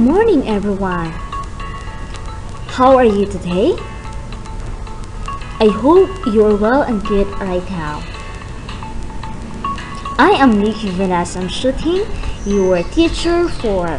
morning, everyone. How are you today? I hope you're well and good right now. I am Nikki Venas. I'm shooting your teacher for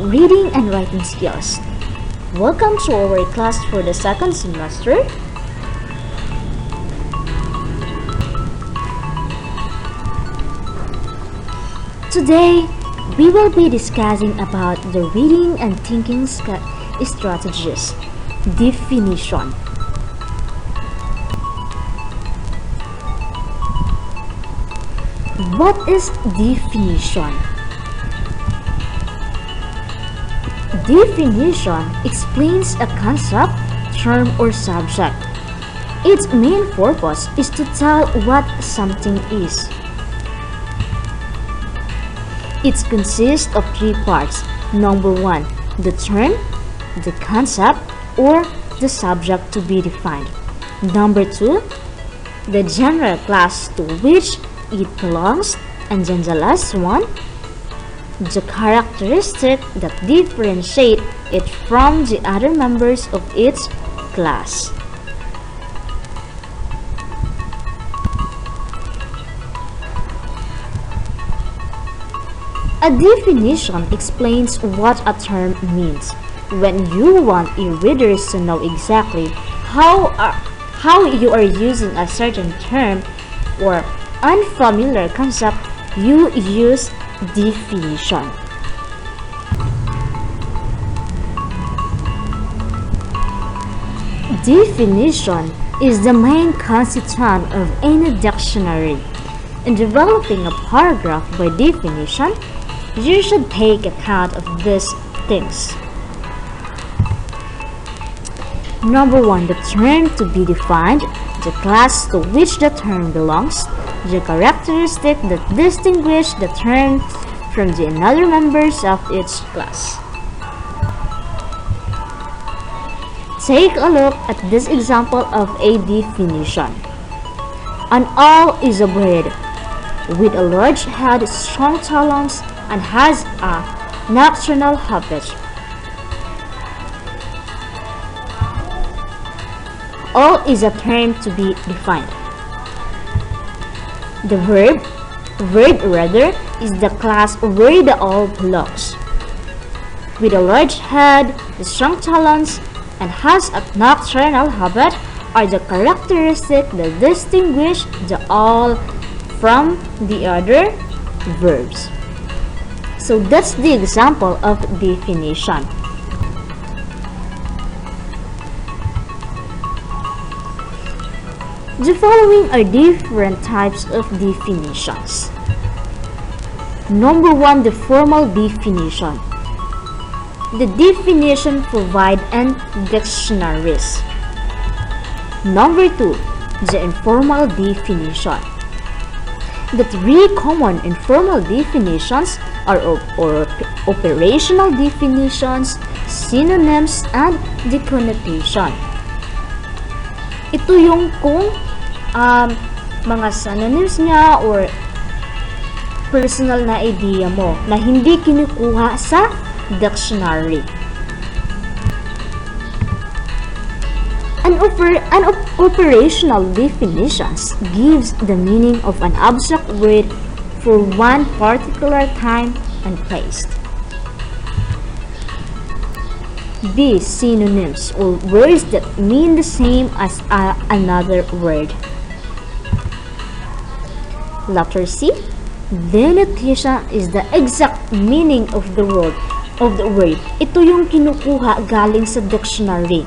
reading and writing skills. Welcome to our class for the second semester. Today, we will be discussing about the reading and thinking strategies. Definition. What is definition? Definition explains a concept, term, or subject. Its main purpose is to tell what something is. It consists of three parts. Number one, the term, the concept, or the subject to be defined. Number two, the general class to which it belongs. And then the last one, the characteristic that differentiate it from the other members of its class. A definition explains what a term means. When you want your readers to know exactly how you are using a certain term or unfamiliar concept, you use definition. Definition is the main constituent of any dictionary. In developing a paragraph by definition, you should take account of these things. Number one, the term to be defined, the class to which the term belongs, the characteristic that distinguish the term from the other members of its class. Take a look at this example of a definition. An owl is a bird with a large head, strong talons, and has a nocturnal habit. All is a term to be defined. The verb rather, is the class where the owl belongs. With a large head, strong talons, and has a nocturnal habit are the characteristics that distinguish the owl from the other verbs. So that's the example of definition. The following are different types of definitions. Number one, the formal definition. The definition provided in dictionaries. Number two, the informal definition. The three common informal definitions are operational definitions, synonyms, and the connotation. Ito yung kung mga synonyms niya or personal na idea mo na hindi kinukuha sa dictionary. An operational definitions gives the meaning of an abstract word for one particular time and place. B. Synonyms, or words that mean the same as another word. Letter C. Denotation is the exact meaning of the word. Ito yung kinukuha galing sa dictionary.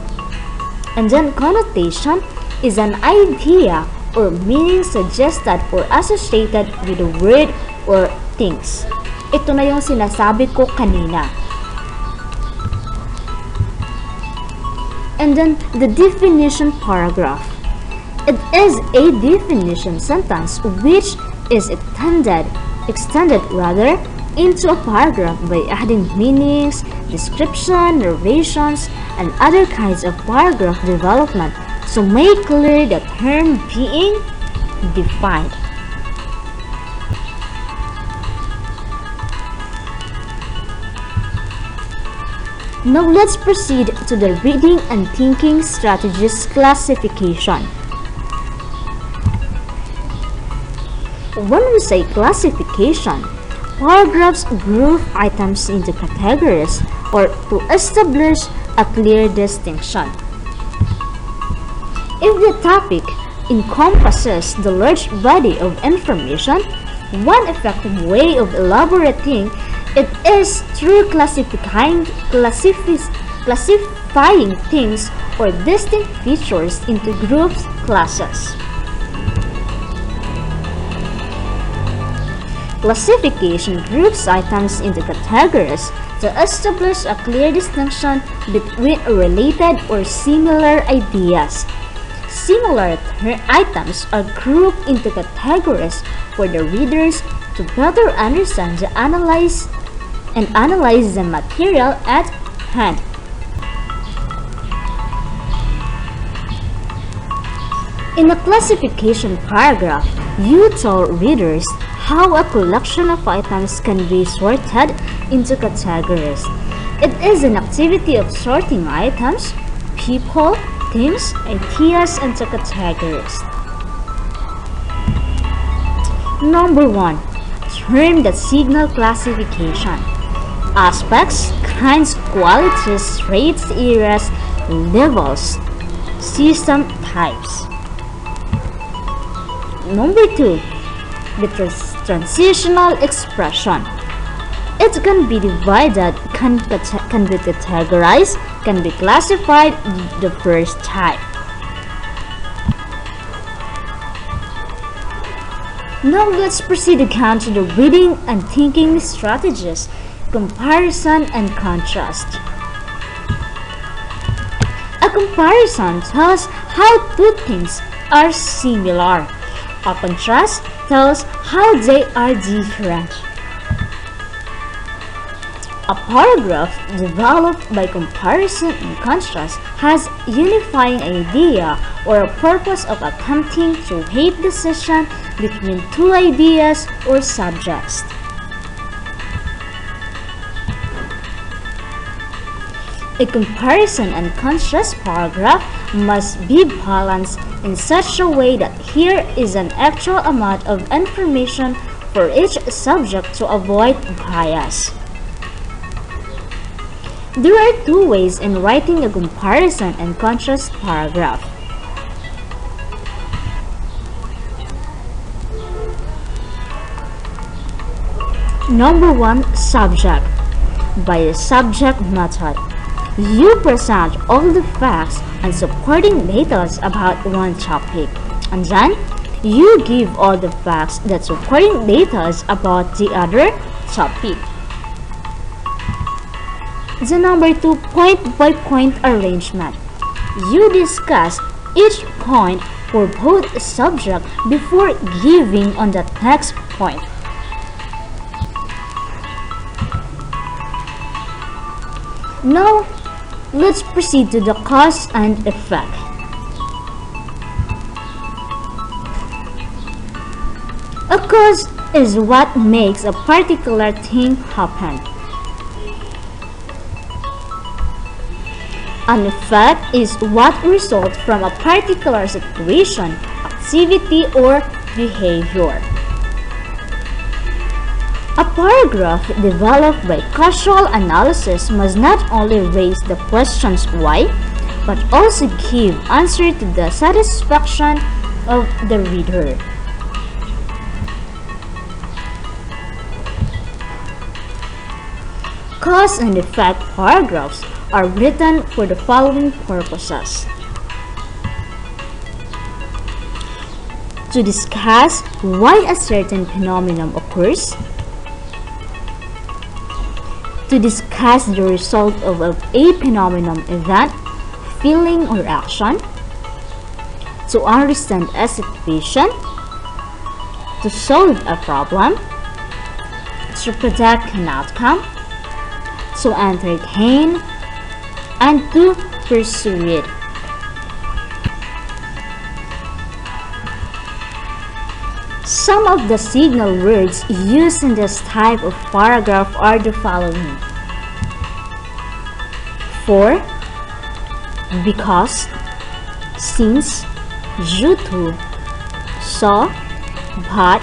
And then connotation is an idea or meaning suggested or associated with a word or things. Ito na yung sinasabi ko kanina. And then the definition paragraph. It is a definition sentence which is extended into a paragraph by adding meanings, description, narrations, and other kinds of paragraph development to make clear the term being defined. Now let's proceed to the reading and thinking strategies classification. When we say classification, paragraphs group items into categories or to establish a clear distinction. If the topic encompasses the large body of information, one effective way of elaborating it is through classifying things or distinct features into groups, classes. Classification groups items into categories to establish a clear distinction between related or similar ideas. Similar items are grouped into categories for the readers to better understand analyze the material at hand. In a classification paragraph, you tell readers how a collection of items can be sorted into categories. It is an activity of sorting items, people, things, ideas into categories. Number 1. Term that signal classification. Aspects, kinds, qualities, traits, areas, levels, system types. Number 2. The transitional expression. It can be divided, can be categorized, can be classified. The first type. Now let's proceed again to the reading and thinking strategies, comparison and contrast. A comparison tells how two things are similar. A contrast tells how they are different. A paragraph developed by comparison and contrast has a unifying idea or a purpose of attempting to make decision between two ideas or subjects. A comparison and contrast paragraph must be balanced in such a way that here is an actual amount of information for each subject to avoid bias. There are two ways in writing a comparison and contrast paragraph. Number 1. Subject. By the subject method, you present all the facts and supporting data about one topic, and then you give all the facts that supporting data about the other topic. The number 2. Point-by-point arrangement. You discuss each point for both subjects before giving on the next point. Now, let's proceed to the cause and effect. A cause is what makes a particular thing happen. An effect is what results from a particular situation, activity, or behavior. A paragraph developed by causal analysis must not only raise the questions why, but also give answer to the satisfaction of the reader. Cause and effect paragraphs are written for the following purposes: to discuss why a certain phenomenon occurs, to discuss the result of a phenomenon, event, feeling, or action, to understand a situation, to solve a problem, to predict an outcome, to entertain, and to pursue it. Some of the signal words used in this type of paragraph are the following: For, because, since, due to, so, but,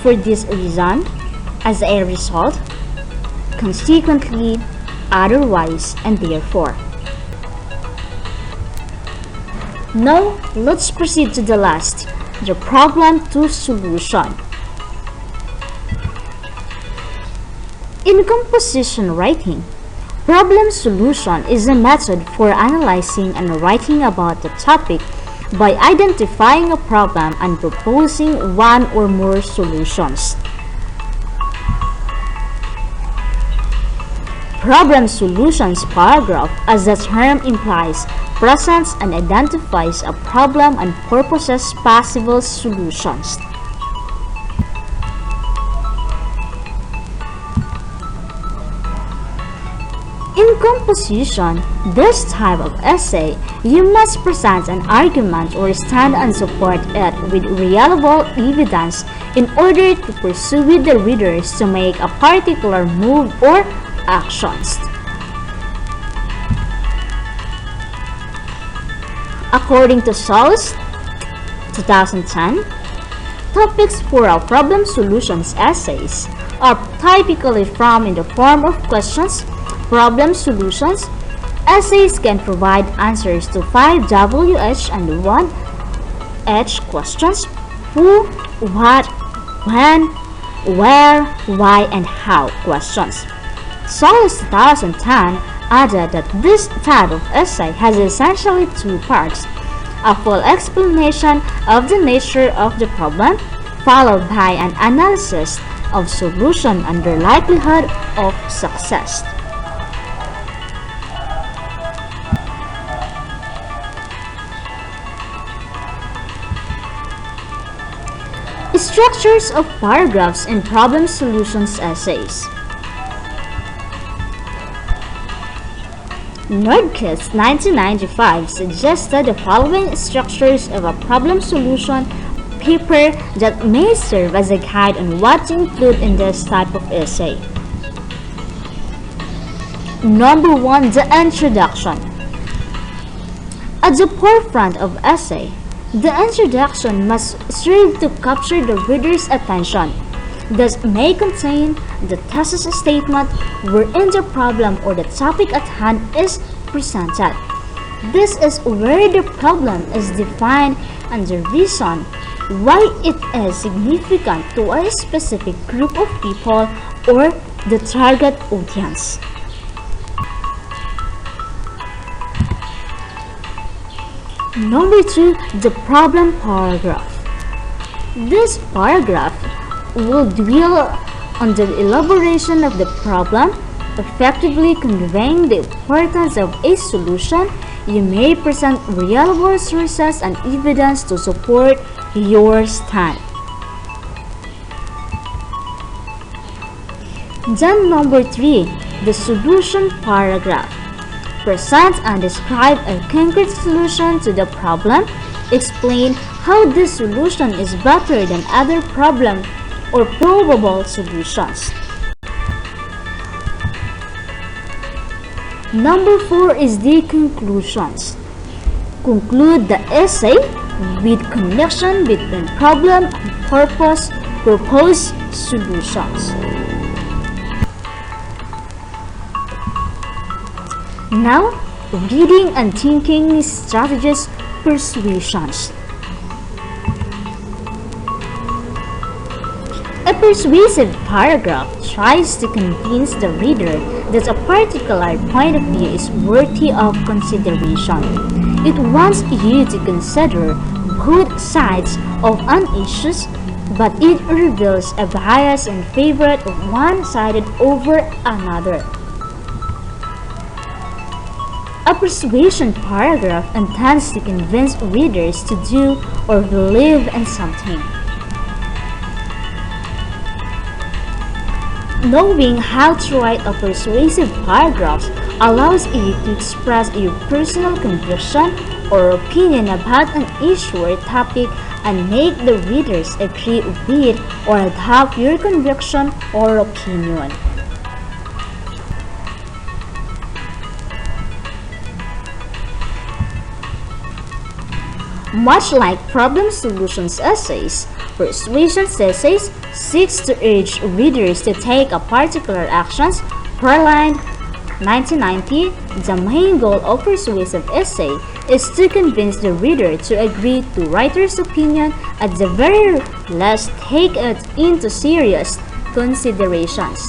for this reason, as a result, consequently, otherwise, and therefore. Now, let's proceed to the last, the problem to solution. In composition writing, problem solution is a method for analyzing and writing about the topic by identifying a problem and proposing one or more solutions. Problem solutions paragraph, as the term implies, presents and identifies a problem and proposes possible solutions. In composition, this type of essay, you must present an argument or stand and support it with reliable evidence in order to persuade the readers to make a particular move or actions. According to Sauls, 2010, topics for our problem solutions essays are typically formed in the form of questions, problem solutions. Essays can provide answers to 5 WH and 1H questions: who, what, when, where, why, and how questions. Sauls 2010 added that this type of essay has essentially 2 parts: a full explanation of the nature of the problem, followed by an analysis of solution and the likelihood of success. Structures of paragraphs in problem solutions essays. Nordquist 1995 suggested the following structures of a problem solution paper that may serve as a guide on what to include in this type of essay. Number 1. The introduction. At the forefront of essay, the introduction must serve to capture the reader's attention. Thus may contain the thesis statement wherein the problem or the topic at hand is presented. This is where the problem is defined and the reason why it is significant to a specific group of people or the target audience. Number 2. The problem paragraph. This paragraph will dwell on the elaboration of the problem, effectively conveying the importance of a solution. You may present reliable sources and evidence to support your stand. Then number 3. The solution paragraph. Present and describe a concrete solution to the problem. Explain how this solution is better than other problem or probable solutions. Number 4 is the conclusions. Conclude the essay with connection between problem and purpose, proposed solutions. Now, reading and thinking strategies, persuasions. A persuasive paragraph tries to convince the reader that a particular point of view is worthy of consideration. It wants you to consider both sides of an issue, but it reveals a bias in favor of one side over another. A persuasion paragraph intends to convince readers to do or believe in something. Knowing how to write a persuasive paragraph allows you to express your personal conviction or opinion about an issue or topic and make the readers agree with or adopt your conviction or opinion. Much like problem solutions essays, persuasion essays seeks to urge readers to take a particular actions per line. 1990, the main goal of persuasive essay is to convince the reader to agree to writer's opinion, at the very least take it into serious considerations.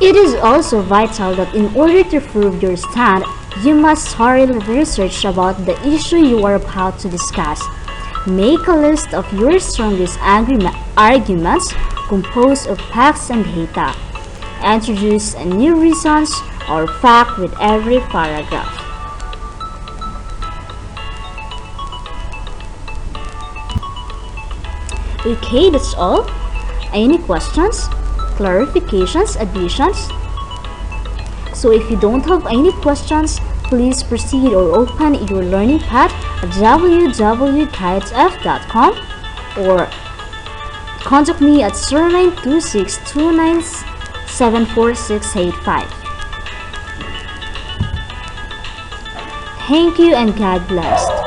It is also vital that in order to prove your stand, you must thoroughly research about the issue you are about to discuss. Make a list of your strongest arguments composed of facts and data. Introduce new reasons or fact with every paragraph. Okay, that's all. Any questions, clarifications, additions? So if you don't have any questions, please proceed or open your learning pad at www.gaitf.com or contact me at 092629746885. Thank you and God bless.